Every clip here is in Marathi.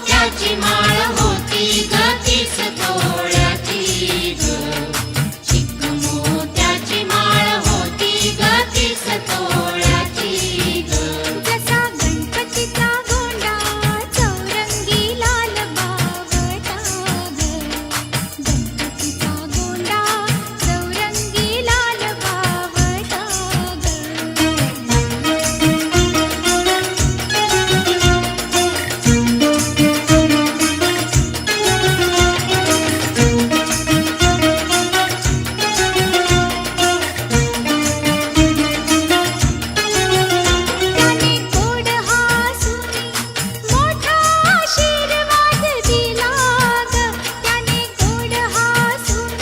मोत्याची माळ होती ग 30 तोळ्याची ग. चिक मोत्याची माळ होती ग 30 तोळ्याची ग. जसा गणपतीचा गोंडा चौरंगी लाल बावटा ग. गणपतीचा गोंडा चौरंगी लाल बावटा ग. त्याने गोड हसून मोठा आशीर्वाद दिला ग. त्याने गोड हसून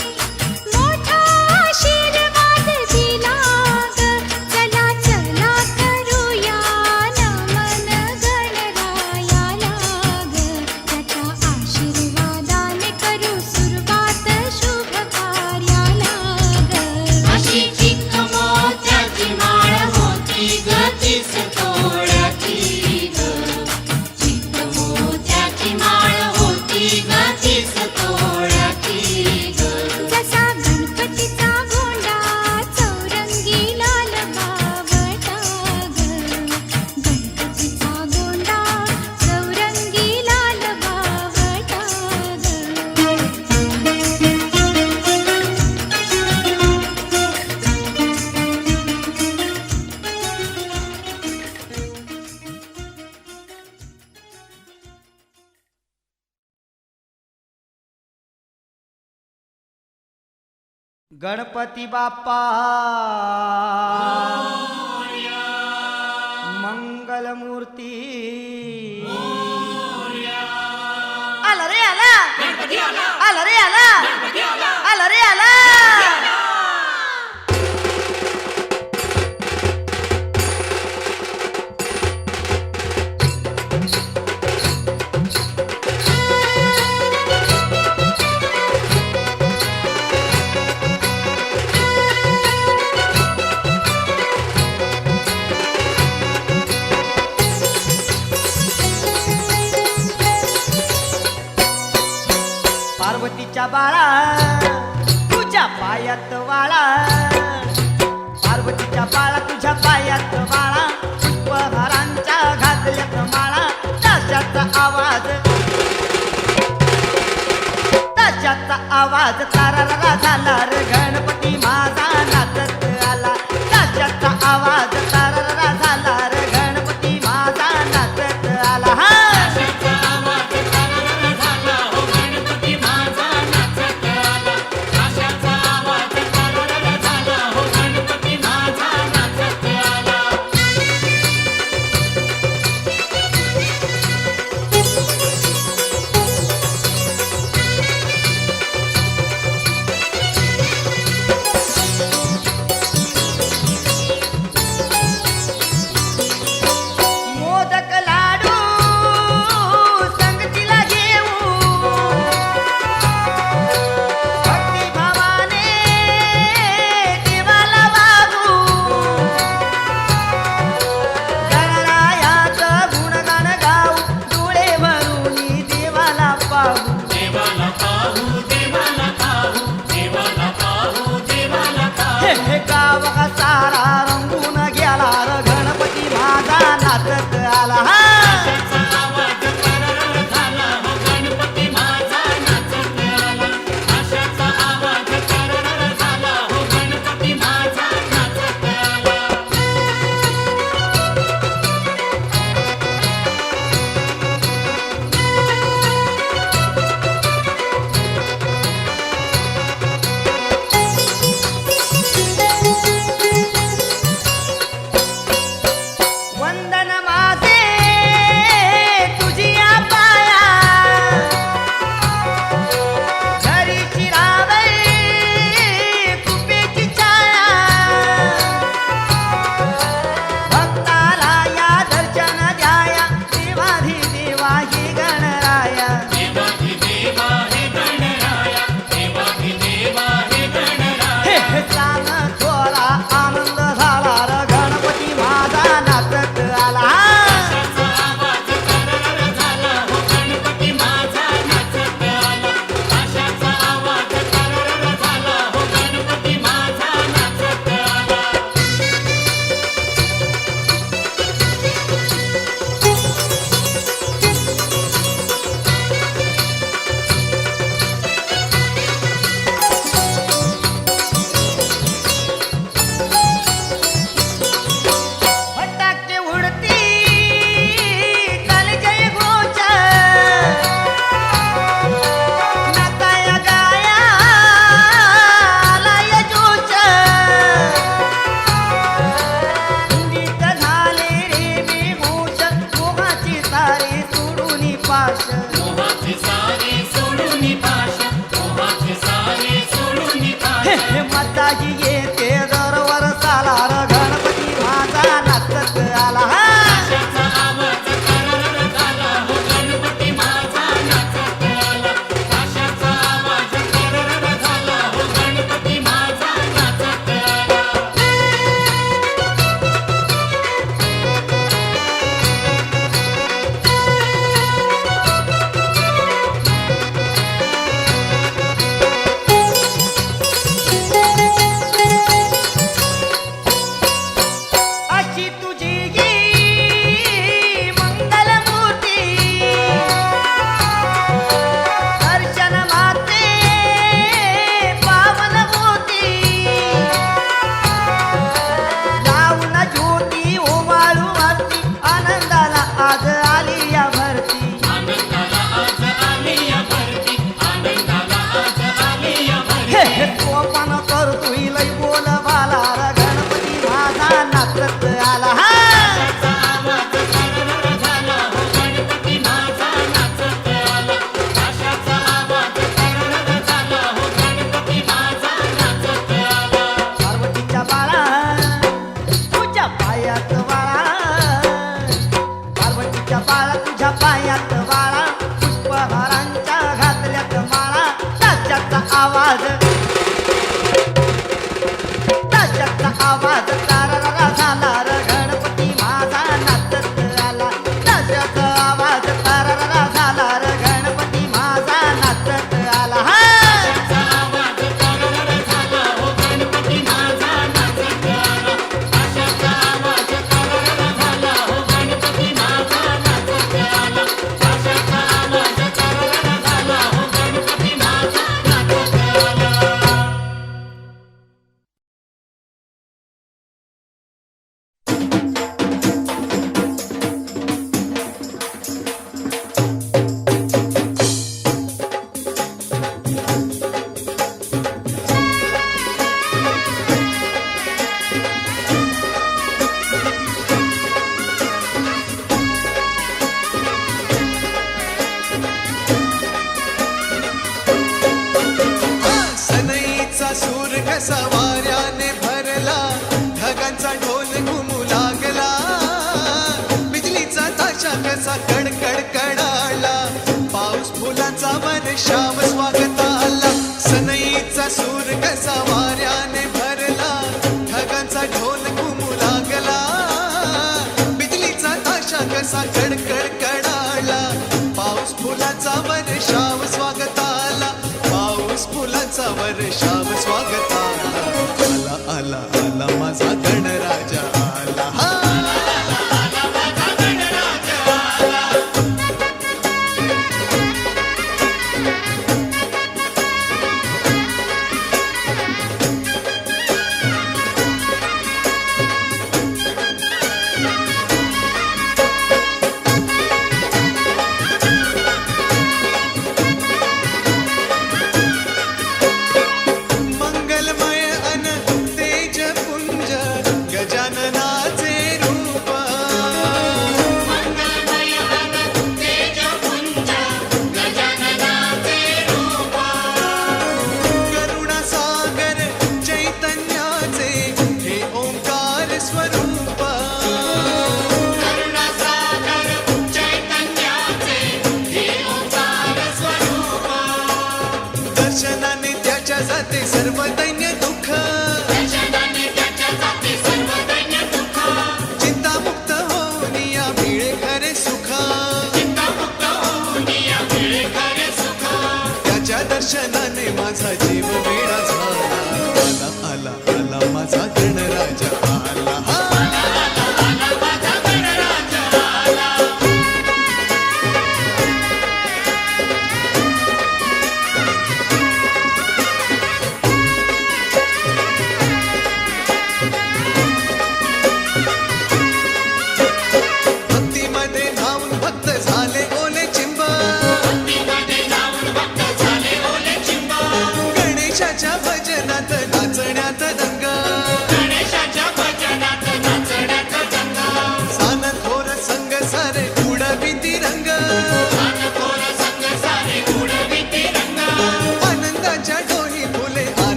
मोठा आशीर्वाद दिला ग. चला चला करूया नमन गणरायाला ग. त्याच्या आशीर्वादाने करू सुरुवात शुभ कार्याला ग. अशी चिक मोत्याची माळ होती ग 30 तोळ्याची ग. चिक मोत्याची माळ होती ग 30 तोळ्याची ग. जसा गणपतीचा गोंडा चौरंगी लाल बावटा ग. गणपतीचा गोंडा चौरंगी लाल बावटा गणपती बाप्पा मंगलमूर्ती आला रे आला आला रे आला आला रे आला. पार्वतीच्या बाळा तुझ्या पायात वाळा. पार्वतीच्या बाळा तुझ्या पायात वाळा. पुष्पहारांच्या घातल्यात माळा. ताशाचा आवाज तारारा झाला रे. गणपती माझा नाचत आला. ताशाचा आवाज तारारा झाला रे. गणपती माझा नाचत आला. हा मोहाचे सारे सोडून पाशा मोहाचे सारे सोडून पाशा मताही येते दर वर्षाला र गणपती माझा नाचत आला आशाचा आवाज करर झाला हो गणपती माझा नाचत आला आशाचा आवाज करर झाला हो गणपती माझा नाचत आला अशी तुझी ही मंगलमूर्ती दर्शन माते पावनमूर्ती लावून ज्योती उमाळू वरती आनंदाला आज आली या भरती आनंदाला आज आली या भरती आनंदाला आज आली या हे भरती हे तोपण करतोय लय बोल बाला र गणपती माझा नाचत आला आशाचा आवाज करर झाला हो गणपती माझा नाचत आला आशाचा आवाज करर झाला हो गणपती माझा नाचत आला पार्वतीच्या बाळा तुझ्या पायात बाळा पार्वतीच्या बाळा तुझ्या पायात बाळा पुष्पहारांच्या घातल्यात माळा त्याच्याचा आवाज तारारा झाला र गणपती माझा नाचत आला त्याच्याचा आवाज तारारा झाला र गणपती माझा नाचत आला आशाचा आवाज करर झाला हो गणपती माझा नाचत आला आशाचा आवाज करर झाला हो गणपती माझा नाचत आला आशाचा आवाज करर झाला हो गणपती माझा नाचत आला सनईचा सूर कसा वाऱ्याने भरला ढगांचा ढोल घुमू लागला बिजलीचा ताशा कसा कडकड कडाला पाऊस फुलांचा वर्षाव स्वागत आला सनईचा सूर कसा वाऱ्याने भरला ढगांचा ढोल घुमू लागला बिजलीचा ताशा कसा कडकड कडाला पाऊस फुलांचा वर्षाव स्वागत आला पाऊस फुलांचा वर्षाव स्वागत आला आला आला माझा गणराजा आला हा मंगलमय अन तेजपुंज गजाननाचे रूप मंगलमय अन तेजपुंज गजाननाचे रूप करुणासागर चैतन्याचे हे ओंकार स्वरूप करुणासागर चैतन्याचे हे ओंकार स्वरूप दर्शनाने त्याच्या जाते सर्व दैन्य दुःख दर्शनाने त्याच्या जाते सर्व दैन्य दुःख चिंतामुक्त होऊन या मिळे खरे सुख चिंतामुक्त होऊन या मिळे खरे सुख त्याच्या दर्शनाने माझा जीव वेडा झाला आला आला आला माझा गणराजा आला हा माझा गणराजा आला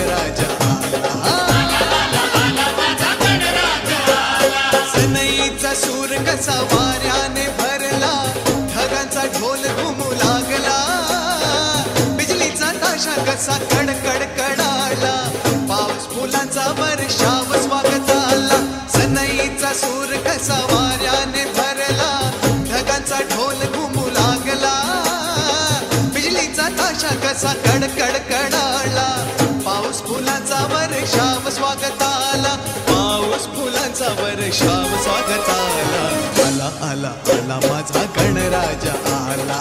गणराजा आला सनईचा सूर कसा वाऱ्याने भरला ढगांचा ढोल घुमू लागला बिजलीचा ताशा कसा कडकड कडाला पाऊस फुलांचा वर्षाव स्वागत आला सनईचा सूर कसा वाऱ्याने भरला ढगांचा ढोल घुमू लागला बिजलीचा ताशा कसा कडकड कडाला पाऊस फुलांचा वर्षाव स्वागत आला पाऊस फुलांचा वर्षाव स्वागत आला आला आला आला माझा गणराजा आला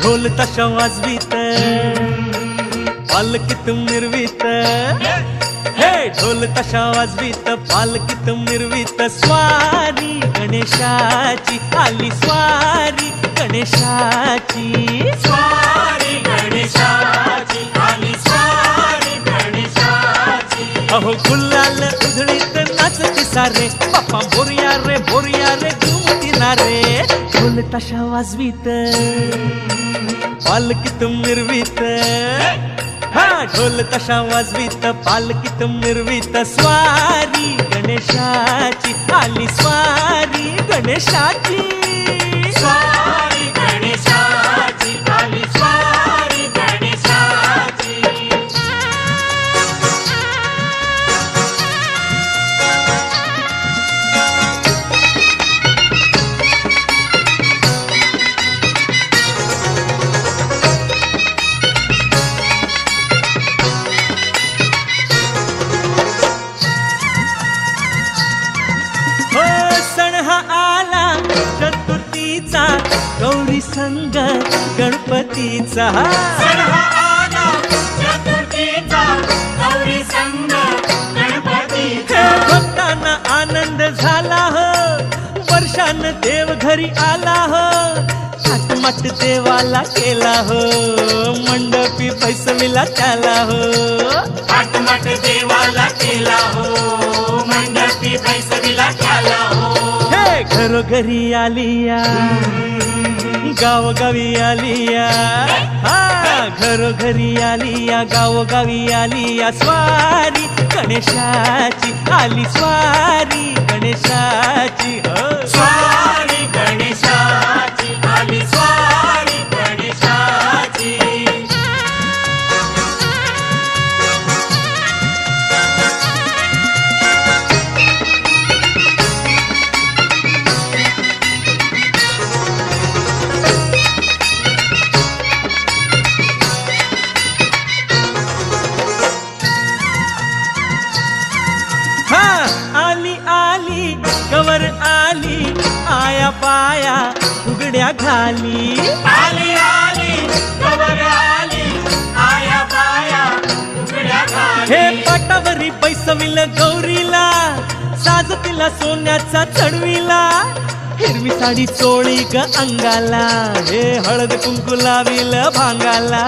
ढोल ताशा वाजवीत पालखीत मिरवीत हे ढोल ताशा वाजवीत पालखीत मिरवीत स्वारी गणेशाची आली स्वारी गणेशाची स्वारी गणेशाची आली स्वारी गणेशाची अहो गुलाल उधळीत नाचती सारे बाप्पा बोरिया रे घुमती ना रे ढोल ताशा वाजवीत पालखीत मिरवीत हा ढोल ताशा वाजवीत पालखीत मिरवीत स्वारी गणेशाची आली स्वारी गणेशाची स्वारी गणेशाची आली स्वारी गणेशाची हो सण हा आला चतुर्थीचा गौरी संग गणपतीचा सण हा आला चतुर्थीचा गौरी संग गणपतीचा हे भक्तांना आनंद झाला हो वर्षान देव घरी आला हो थाटमाट देवाला केला हो मंडपी पैसवीला त्याला हो आटमट देवाला केला हो मंडपी पैसविला केला हो हे घरोघरी आलिया गावोगावी आलिया हा घरोघरी आलिया गावोगावी आलिया स्वारी गणेशाची आली स्वारी गणेशाची हो स्वारी गणेशाची आली स्वारी गणेशाची हा आली आली कवर आली आया पाया उघड्या घाली आली आली कवर आली आया बाया उघड्या हे घाली पाटावरी पैसविल गौरीला साज तिला सोन्याचा चढविला हिरवी साडी चोळी ग अंगाला हे हळद कुंकू लाविल भांगाला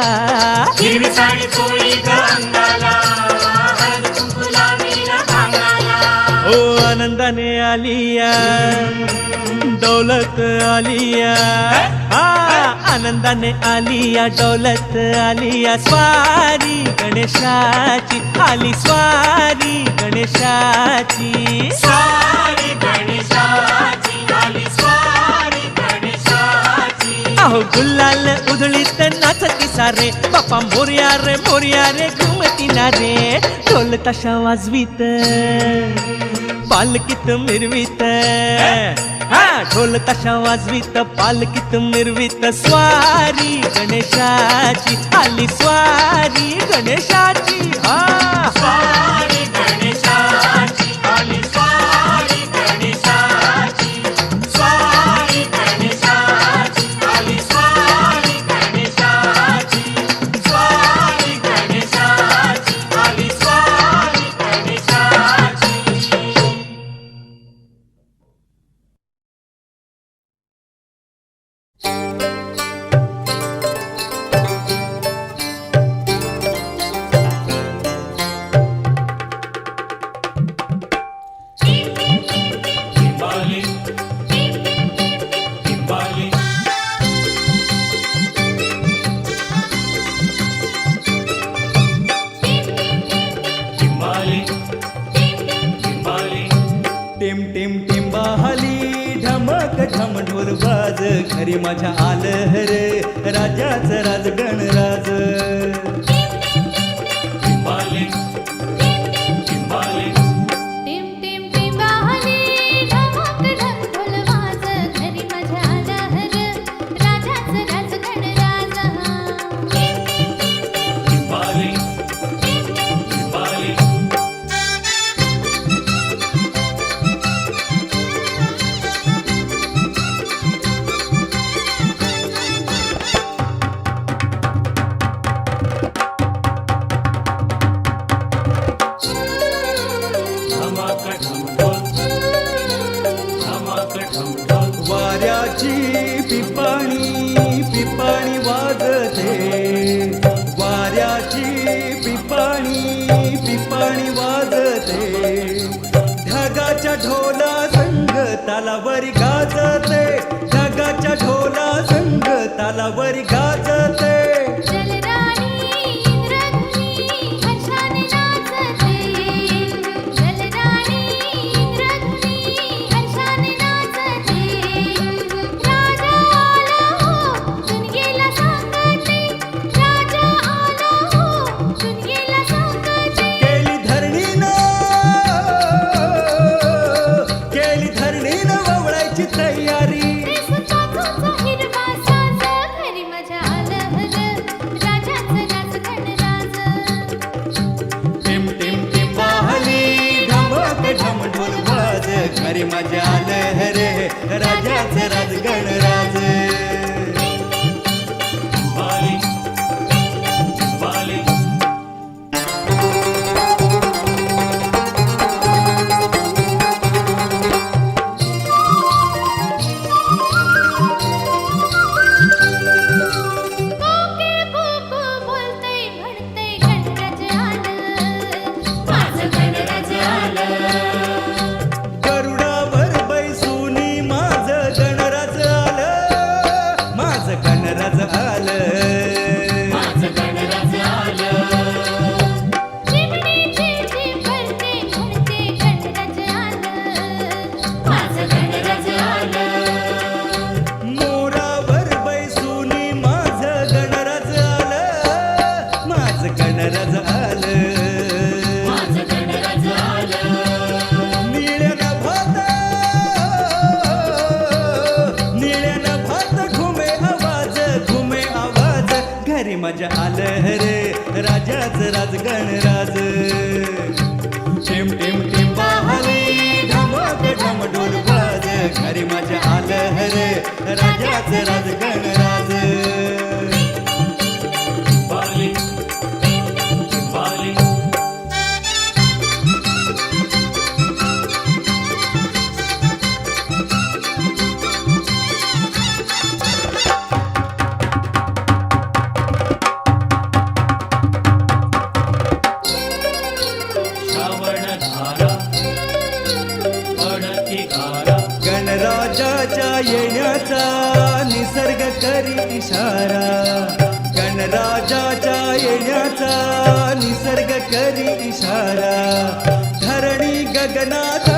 हिरवी साडी चोळी ग अंगाला हळद कुंकू लावील भांगाला ओ आनंदाने आलिया दौलत आलिया हा आनंदाने आलिया दौलत आलिया स्वारी गणेशाची आली स्वारी गणेशाची स्वारी गणेशाची आली स्वारी गणेशाची अहो गुलाल उधळीत नाचती सारे बापा मोर्या रे घुमती ना रे ढोल ताशा वाजवीत पालकीत मिरवीत हा ढोल ताशा वाजवीत पालकीत मिरवीत स्वारी गणेशाची आली स्वारी गणेशाची हा स्वारी गणेशाची आली स्वारी गणेशाची स्वारी गणेशाची आली स्वारी गणेशाची स्वारी गणेशाची आली स्वारी गणेशाची Timbali, Timbali. Timbali, Timbali. टिम टिम टिंबाहली ढमक ढम ढोल बाज घरी माझ्या आलं रे राजाचं राज गणराज Timbali, Timbali. टिम टिम टिंबाहली ढमक ढम ढोल वाज घरी माझ्या आला हर राजाचं राज गणराज टिम टिम टिम टिम Timbali, Timbali. धमाका ढमढोल, धमाका ढमढोल. वाऱ्याची पिपाणी पिपाणी वाजते वाऱ्याची पिपाणी पिपाणी वाजते ढगाच्या ढोला संग तालावरी गाजते ढगाच्या ढोला संग तालावरी गाजते जलराणी इंद्रधुनी हर्षाने नाचते जलराणी इंद्रधुनी हर्षाने नाचते राजा आला हो चुनगेला सांगते राजा आला हो चुनगेला सांगते केली धरणीनं ववळायची तयारी सुखाचा हिरवा साज घरी माझ्या आलं हर राजाचं राज गणराज टिम टिम टिंबाहली ढमक ढम ढोल वाज घरी माझ्या आलं रे राजाचं राज गणराज Timbali, Timbali. कोकिळ कुकू बोलतंय म्हणतंय गणराज आलं माझं गणराज आलं गरुडावर बैसूनी माझं गणराज आलं माझं गणराज आलं माझं गणराज आलं. चिमणीची जीभ भरते म्हणते गणराज आलं माझं गणराज आलं. मोरावर बैसूनी माझं गणराज आलं माझं गणराज आलं माझं गणराज आलं. निळ्या नभात घुमे आवाज घरी मजा आलं रे राजाचं राज गणराज टिम टिम टिंबाहली ढमक ढम ढोल वाज घरी मजा आलं रे राजाचं राज गणराज Timbali, Timbali. श्रावण धारा पडती धारा गणराजाच्या येण्याचा निसर्ग करी इशारा गणराजाच्या येण्याचा निसर्ग करी इशारा धरणी गगनात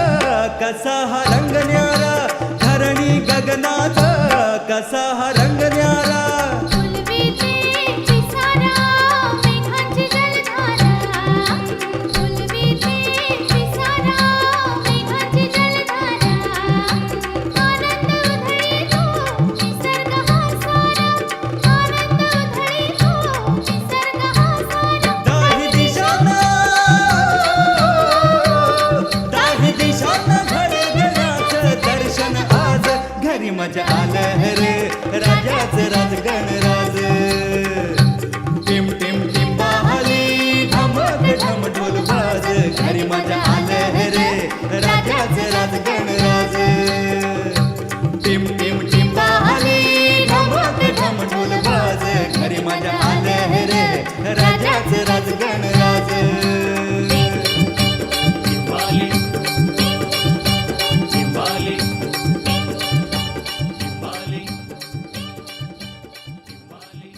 कसा हा रंग न्यारा धरणी गगनात कसा हा रंग न्यारा राजाचं राज गणराज चिंबाली चिंबाली चिंबाली चिंबाली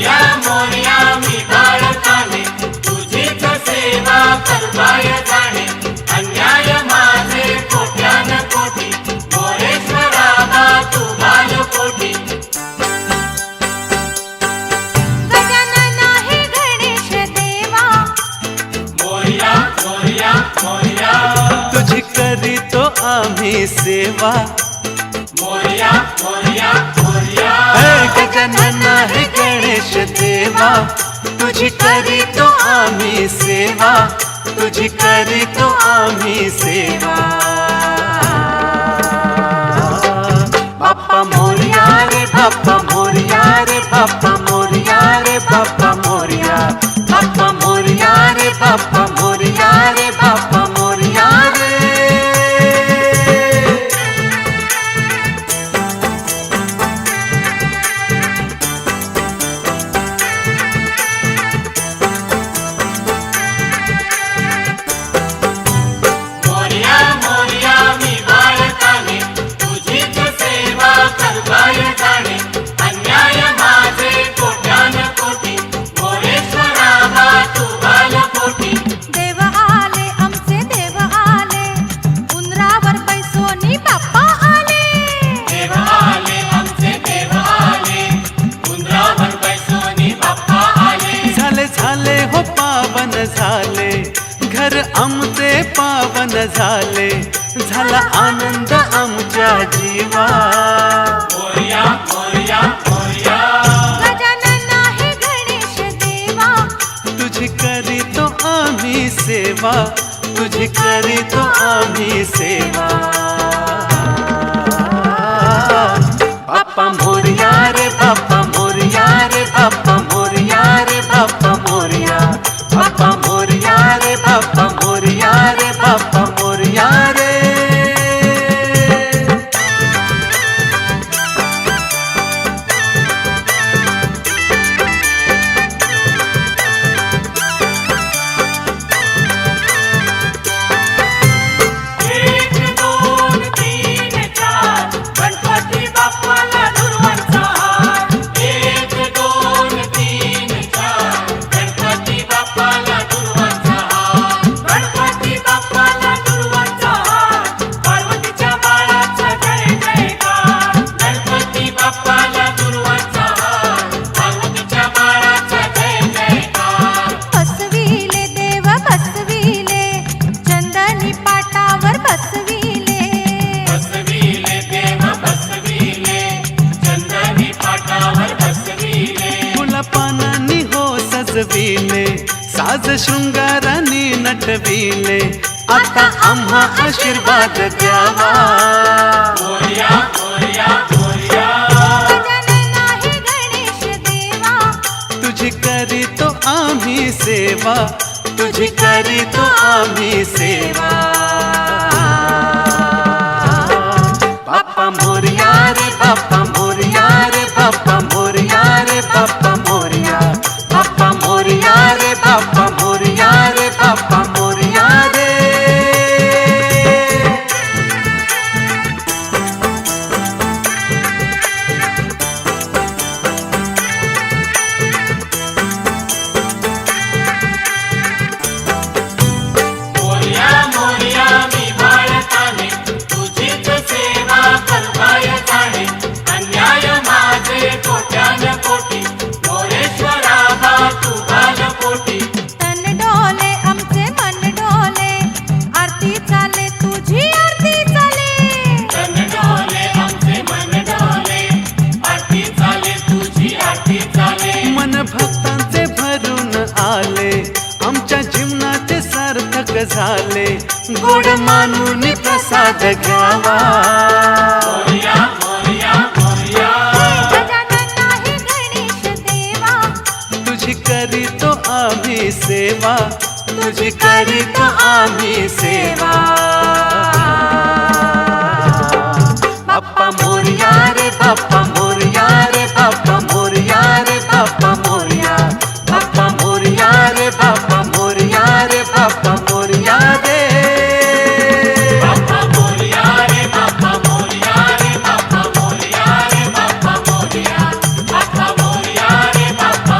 मोरया मोरया मी बाळकाने तुझीच सेवा करवाय जाणे अन्याय माझे कोट्यान कोटी मोरेश्वरा बा तू बालकोटी गजानन आहे गणेश देवा मोरया मोरया मोरया तुझी करीतो आम्ही सेवा मोरया मोरया मोरया गजानन आहे गणेश देवा तुझी करीतो आम्ही सेवा तुझी करीतो आम्ही सेवा बाप्पा मोरया रे बाप्पा मोरया रे बाप्पा मोरया रे बाप्पा मोरया बाप्पा मोरया रे बाप्पा मोरया रे बाप्पा मोरया रे मोरया मोरया मी बाळकाने तुझीच सेवा करवाय जाणे अन्याय माझे कोट्यान कोटी मोरेश्वरा बा तू बालकोटी देव आले आमचे देव आले उंदरावर बैसोनी बाप्पा आले देव आले आमचे देव आले उंदरावर बैसोनी बाप्पा आले झाले झाले हो पावन झाले घर आमचे पावन झाले झाला आनंद आमच्या जीवा मोरया मोरया मोरया गजानन आहे गणेश देवा तुझी करीतो आम्ही सेवा तुझी करीतो आम्ही सेवा बाप्पा मोरया रे बाप्पा मोरया रे बाप्पा मोरया रे बाप्पा मोरया बाप्पा मोरया रे बाप्पा मोरया रे बाप्पा मोरया रे एक दोन तीन चार गणपती बाप्पाला दुर्वांचा हार एक दोन तीन चार गणपती बाप्पाला दुर्वांचा हार गणपती बाप्पाला दुर्वांचा हार पार्वतीच्या बाळाचा जय जयकार गणपती बाप्पाला दुर्वांचा हार पार्वतीच्या बाळाचा जय जयकार बसविले देव बसविले चंदनी पाटावर बसविले बसविले देव बसविले चंदनी पाटावर बसविले फुला पानांनी हो सजविले साज शृंगाराने नटविले आता आम्हा आशीर्वाद द्यावा मोरया मोरया मोरया गजानन आहे गणेश देवा तुझी करीतो आम्ही सेवा तुझी करीतो आम्ही सेवा बाप्पा मोरया रे बाप्पा मोरया रे बाप्पा मोरया रे बाप्पा मोरया बाप्पा मोरया रे बाप्पा मोरया रे बाप्पा मोरया रे मोरया मोरया मी बाळकाने तुझीच सेवा करवाय जाणे अन्याय माझे कोट्यान कोटी मोरेश्वरा बा तू बालकोटी तन डोले आमचे मन डोले आरती चाले तुझी आरती चाले तन डोले आमचे मन डोले आरती चाले तुझी आरती चाले मन भक्तांचे भरून आले आमच्या जीवनाचे सार्थक झाले गोड मानून प्रसाद घ्यावा मोरया मोरया मोरया गजानन आहे गणेश देवा तुझी करीतो आम्ही सेवा तुझी करीतो आम्ही सेवा बाप्पा मोरया रे बाप्पा मोरया रे बाप्पा मोरया रे बाप्पा मोरया बाप्पा मोरया रे बाप्पा मोरया रे बाप्पा मोरया रे बाप्पा मोरया रे बाप्पा मोरया रे बाप्पा मोरया रे बाप्पा मोरया बाप्पा मोरया रे बाप्पा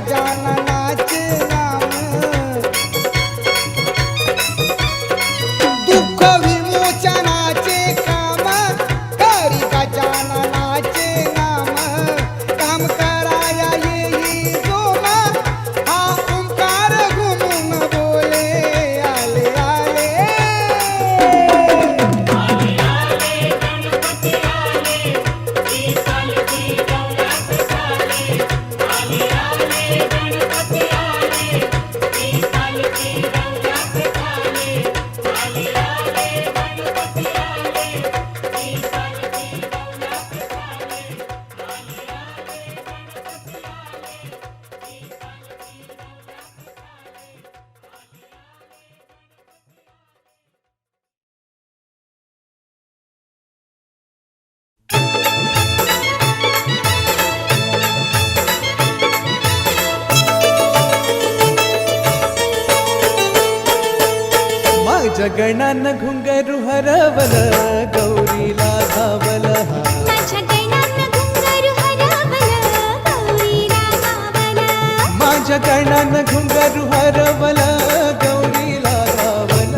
गजाननाचे नाम दुःख विमोचनाचे काम करी गजाननाचे नाम काम कराया येई जोमा हा ओंकार घुमून बोले आले आले माझ्या गणानं घुंगरू हरवल गौरीला धावल हा माझ्या गणानं घुंगरू हरवलं गौरीला गावलं माझ्या गणानं घुंगरू हरवल गौरीला धावल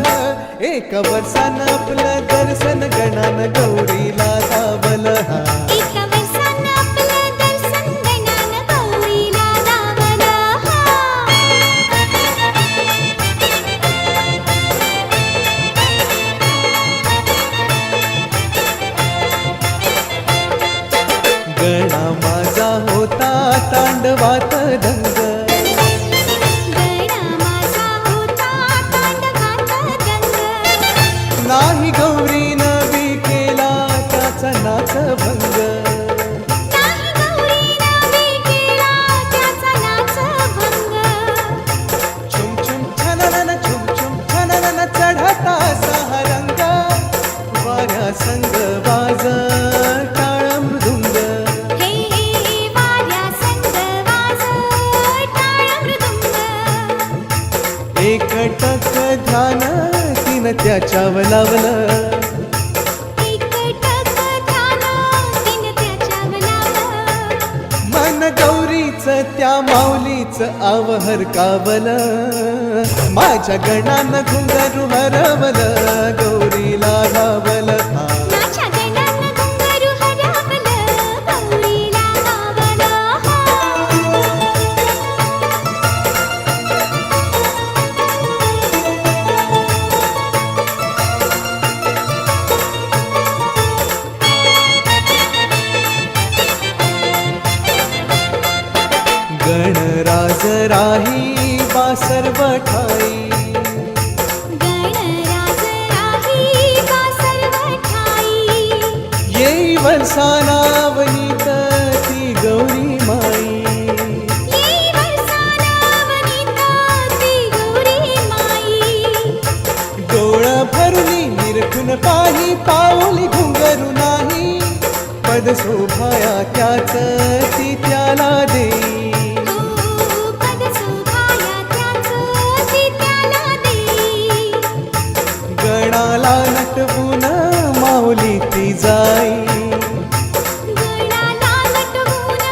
एक वर्षानं आपलं दर्शन गणानं गौरीला धावल हा एका वर्षानं आपलं दर्शन गणानं गौरीला गावलं गणा माझा होता तांडवात दंग गणा माझा होता तांडवात दंग नाही गौरीनं बी केला त्याचा नाच भंग नाही गौरीनं बी केला त्याचा नाच भंग छुम छुम छननन छुम छुम छननन चढता सहा रंग वाऱ्या संग वाज टाळ मृदुंग हे वाऱ्या संग वाज टाळ मृदुंग एकटक ध्यान तिन त्याच्यावर लावलं एकटक ध्यान तिनं त्याच्यावर लावलं मन गौरीच त्या माऊलीच आवहर कावलं माझ्या गणानं घुंगरू हरवल गौरीला गावल हा माझ्या गणानं घुंगरू हरवलं गौरीला गावलं गणराज राही बासर बठाई गणराज राही बासर ठाई येई वर्षाला वनित ती गौरी माई येई वर्षाला वनिता ती गौरी माई डोळ भरुनी निरखून पाही पाऊली घुंगरू नाही पद शोभाया त्याच ती त्याला देई ओ पद शोभाया त्याचं ती त्याला देई गणाला नटवून माऊली ती जाई गणाला नटवून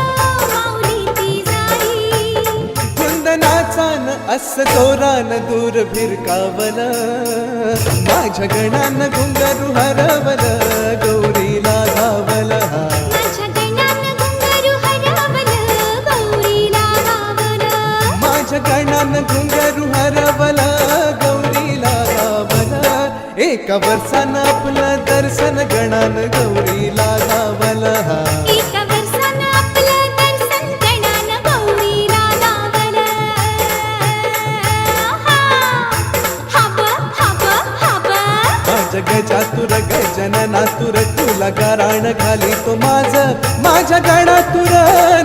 माऊली ती जाई कुंदनाचान अस तोरान दूर भिरकावल माझ्या गणानं घुंगरू हरवल गौरीला गावल हा माझ्या गणानं घुंगरू हरवलं गौरीला गावलं माझ्या गणानं घुंगरू हरवल गौरीला गावल एका वर्षानं आपलं दर्शन गणानं गौरीला गावल हा एका वर्षानं आपलं दर्शन गणानं गौरीला गावलं हब हब हब माझ्या गजातुर गजननातुर तुला गाराण घाली तो माझ्या गणातुर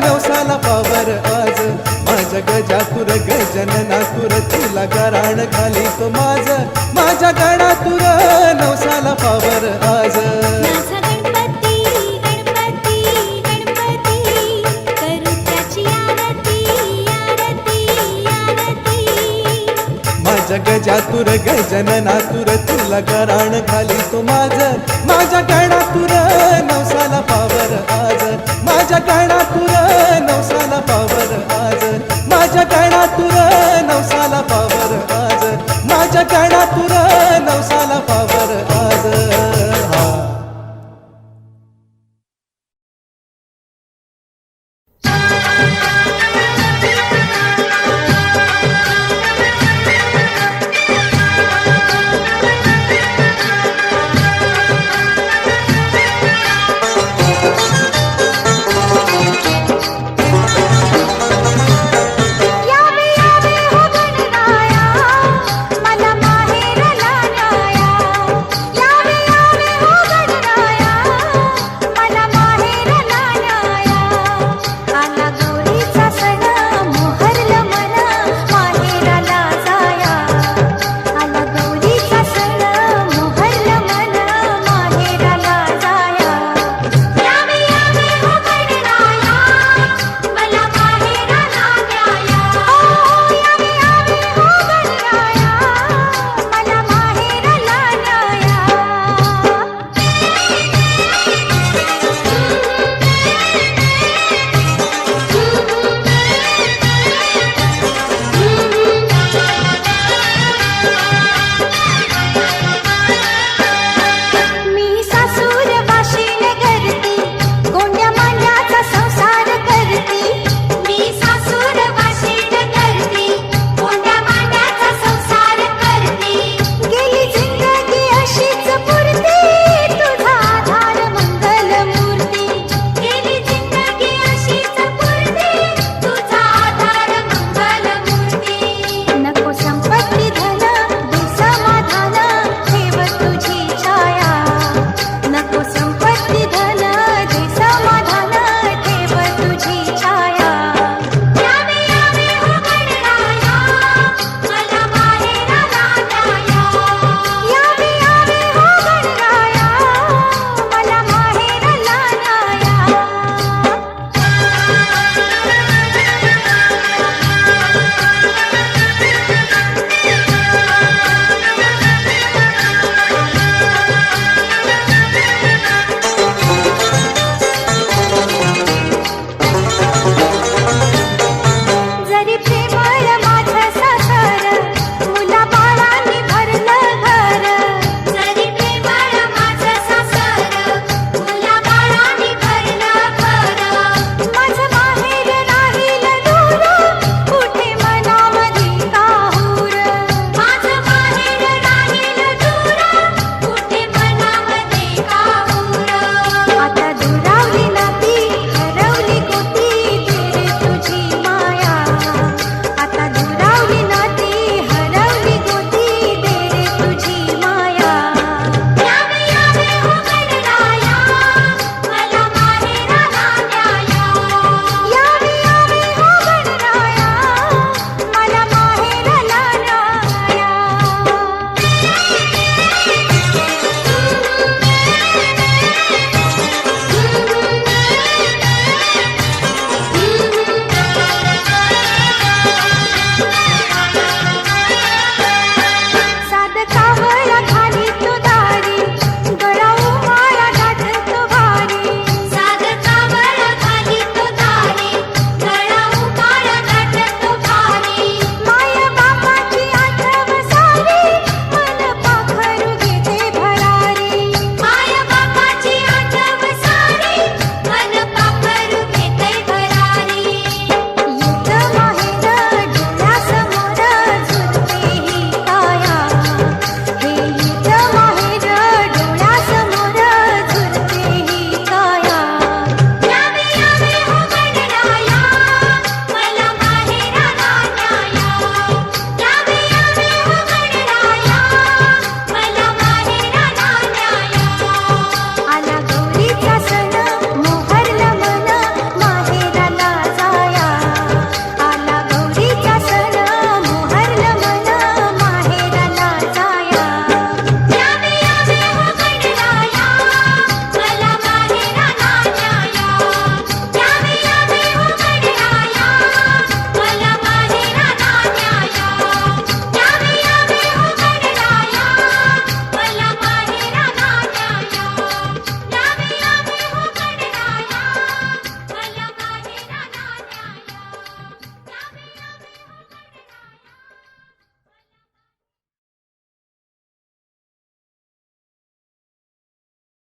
नवसाला पावर आज माझ्या गजातुर गजननातुर तुला गाराण घाली तो माझ्या गणातुर नवसाला पावर आज माझा गणपती गणपती गणपती करू त्याची आरती आरती आरती माझ्या गजातुर गजननातुर तुला गाराण घाली तो माझ्या गणातुर नवसाला पावर आज माझ्या गणातुर नवसाला पावर आज देवाच्या गणातूर नवसाला